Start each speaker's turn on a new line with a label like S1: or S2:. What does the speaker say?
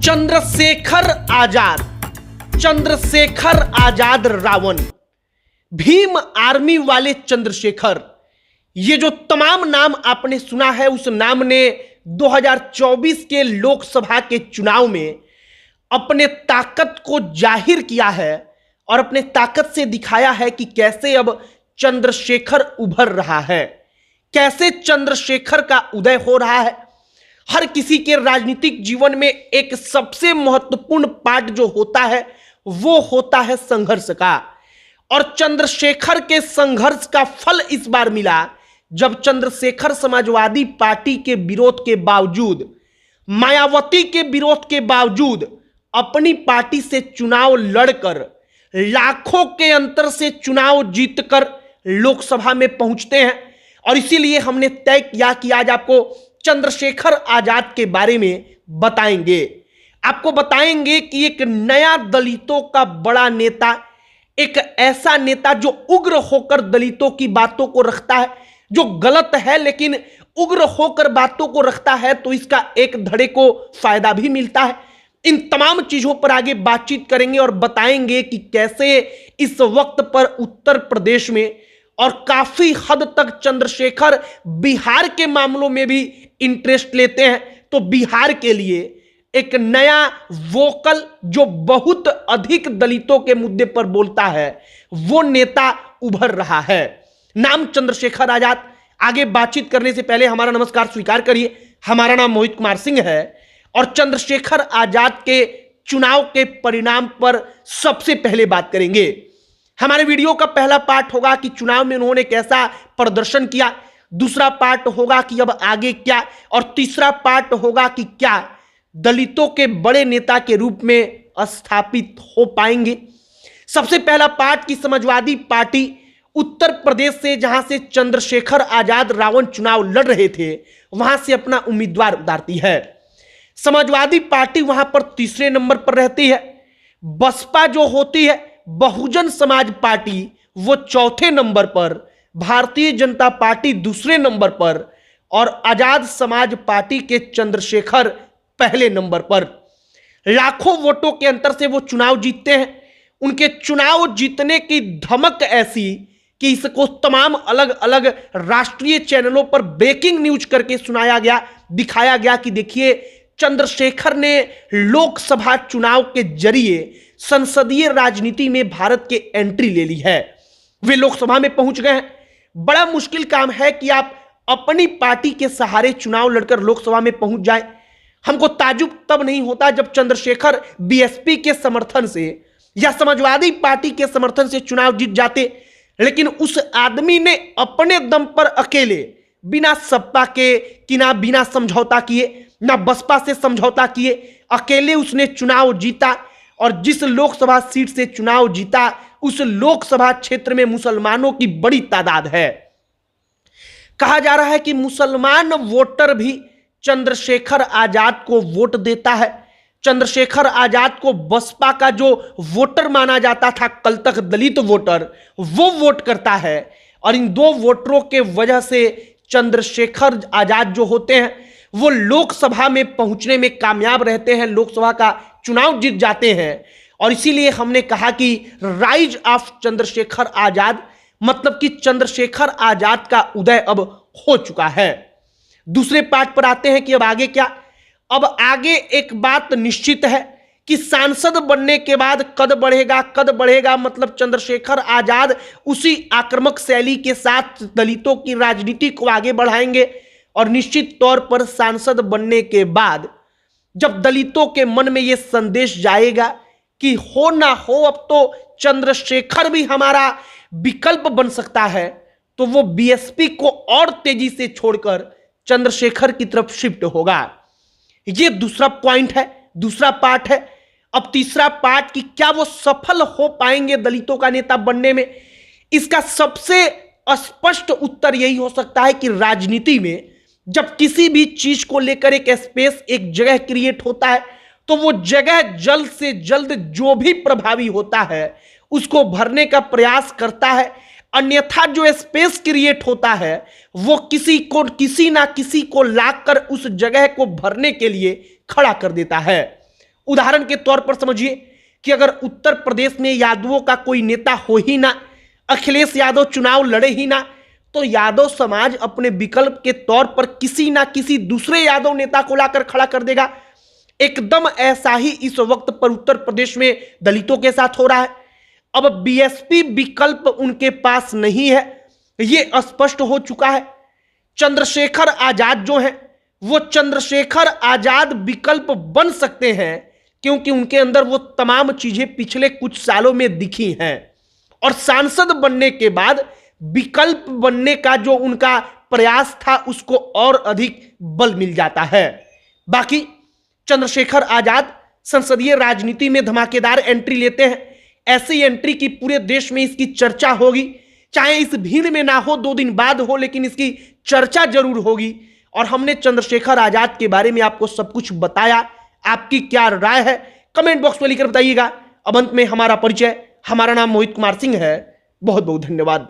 S1: Chandrashekhar Azad, Chandrashekhar Azad Ravan, Bhim army वाले चंद्रशेखर, ये जो तमाम नाम आपने सुना है, उस नाम ने 2024 के लोकसभा के चुनाव में अपने ताकत को जाहिर किया है और अपने ताकत से दिखाया है कि कैसे अब चंद्रशेखर उभर रहा है, कैसे चंद्रशेखर का उदय हो रहा है। हर किसी के राजनीतिक जीवन में एक सबसे महत्वपूर्ण पार्ट जो होता है वो होता है संघर्ष का, और चंद्रशेखर के संघर्ष का फल इस बार मिला जब चंद्रशेखर समाजवादी पार्टी के विरोध के बावजूद, मायावती के विरोध के बावजूद अपनी पार्टी से चुनाव लड़कर लाखों के अंतर से चुनाव जीतकर लोकसभा में पहुंचते हैं। और इसीलिए हमने तय किया कि आज आपको चंद्रशेखर आजाद के बारे में बताएंगे। आपको बताएंगे कि एक नया दलितों का बड़ा नेता, एक ऐसा नेता जो उग्र होकर दलितों की बातों को रखता है, जो गलत है लेकिन उग्र होकर बातों को रखता है, तो इसका एक धड़े को फायदा भी मिलता है। इन तमाम चीजों पर आगे बातचीत करेंगे और बताएंगे कि कैसे इस वक्त पर उत्तर प्रदेश में और काफी हद तक चंद्रशेखर बिहार के मामलों में भी इंटरेस्ट लेते हैं। तो बिहार के लिए एक नया वोकल जो बहुत अधिक दलितों के मुद्दे पर बोलता है, वो नेता उभर रहा है। नाम चंद्रशेखर आजाद। आगे बातचीत करने से पहले हमारा नमस्कार स्वीकार करिए। हमारा नाम मोहित कुमार सिंह है और चंद्रशेखर आजाद के चुनाव के परिणाम पर सबसे पहले बात करेंगे। हमारे वीडियो का पहला पार्ट होगा कि चुनाव में उन्होंने कैसा प्रदर्शन किया, दूसरा पार्ट होगा कि अब आगे क्या, और तीसरा पार्ट होगा कि क्या दलितों के बड़े नेता के रूप में स्थापित हो पाएंगे। सबसे पहला पार्ट की समाजवादी पार्टी उत्तर प्रदेश से, जहां से चंद्रशेखर आजाद रावण चुनाव लड़ रहे थे, वहां से अपना उम्मीदवार उतारती है। समाजवादी पार्टी वहां पर तीसरे नंबर पर रहती है। बसपा जो होती है, बहुजन समाज पार्टी, वो चौथे नंबर पर, भारतीय जनता पार्टी दूसरे नंबर पर और आजाद समाज पार्टी के चंद्रशेखर पहले नंबर पर। लाखों वोटों के अंतर से वो चुनाव जीतते हैं। उनके चुनाव जीतने की धमक ऐसी कि इसको तमाम अलग अलग राष्ट्रीय चैनलों पर ब्रेकिंग न्यूज करके सुनाया गया, दिखाया गया कि देखिए चंद्रशेखर ने लोकसभा चुनाव के जरिए संसदीय राजनीति में भारत के एंट्री ले ली है। वे लोकसभा में पहुंच गए हैं। बड़ा मुश्किल काम है कि आप अपनी पार्टी के सहारे चुनाव लड़कर लोकसभा में पहुंच जाएं। हमको ताजुब तब नहीं होता जब चंद्रशेखर बीएसपी के समर्थन से या समाजवादी पार्टी के समर्थन से चुनाव जीत जाते, लेकिन उस आदमी ने अपने दम पर अकेले, बिना सपा के कि ना बिना समझौता किए, ना बसपा से समझौता किए, अकेले उसने चुनाव जीता। और जिस लोकसभा सीट से चुनाव जीता, उस लोकसभा क्षेत्र में मुसलमानों की बड़ी तादाद है। कहा जा रहा है कि मुसलमान वोटर भी चंद्रशेखर आजाद को वोट देता है। चंद्रशेखर आजाद को बसपा का जो वोटर माना जाता था, कल तक दलित वोटर, वो वोट करता है। और इन दो वोटरों के वजह से चंद्रशेखर आजाद जो होते हैं वो लोकसभा में पहुंचने में कामयाब रहते हैं, लोकसभा का चुनाव जीत जाते हैं। और इसीलिए हमने कहा कि राइज ऑफ चंद्रशेखर आजाद, मतलब कि चंद्रशेखर आजाद का उदय अब हो चुका है। दूसरे पार्ट पर आते हैं कि अब आगे क्या। अब आगे एक बात निश्चित है कि सांसद बनने के बाद कद बढ़ेगा, मतलब चंद्रशेखर आजाद उसी आक्रामक शैली के साथ दलितों की राजनीति को आगे बढ़ाएंगे। और निश्चित तौर पर सांसद बनने के बाद जब दलितों के मन में यह संदेश जाएगा कि हो ना हो अब तो चंद्रशेखर भी हमारा विकल्प बन सकता है, तो वो बीएसपी को और तेजी से छोड़कर चंद्रशेखर की तरफ शिफ्ट होगा। ये दूसरा पॉइंट है, दूसरा पार्ट है। अब तीसरा पार्ट कि क्या वो सफल हो पाएंगे दलितों का नेता बनने में। इसका सबसे स्पष्ट उत्तर यही हो सकता है कि राजनीति में जब किसी भी चीज को लेकर एक स्पेस, एक जगह क्रिएट होता है, तो वो जगह जल्द से जल्द जो भी प्रभावी होता है उसको भरने का प्रयास करता है। अन्यथा जो स्पेस क्रिएट होता है वो किसी ना किसी को लाकर उस जगह को भरने के लिए खड़ा कर देता है। उदाहरण के तौर पर समझिए कि अगर उत्तर प्रदेश में यादवों का कोई नेता हो ही ना, अखिलेश यादव चुनाव लड़े ही ना, तो यादव समाज अपने विकल्प के तौर पर किसी ना किसी दूसरे यादव नेता को लाकर खड़ा कर देगा। एकदम ऐसा ही इस वक्त पर उत्तर प्रदेश में दलितों के साथ हो रहा है। अब बीएसपी विकल्प उनके पास नहीं है, यह स्पष्ट हो चुका है। चंद्रशेखर आजाद जो है वो चंद्रशेखर आजाद विकल्प बन सकते हैं क्योंकि उनके अंदर वो तमाम चीजें पिछले कुछ सालों में दिखी हैं, और सांसद बनने के बाद विकल्प बनने का जो उनका प्रयास था उसको और अधिक बल मिल जाता है। बाकी चंद्रशेखर आजाद संसदीय राजनीति में धमाकेदार एंट्री लेते हैं। ऐसी एंट्री की पूरे देश में इसकी चर्चा होगी, चाहे इस भीड़ में ना हो, 2 दिन बाद हो, लेकिन इसकी चर्चा जरूर होगी। और हमने चंद्रशेखर आजाद के बारे में आपको सब कुछ बताया। आपकी क्या राय है कमेंट बॉक्स में लिखकर बताइएगा। अब अंत में हमारा परिचय, हमारा नाम मोहित कुमार सिंह है। बहुत बहुत धन्यवाद।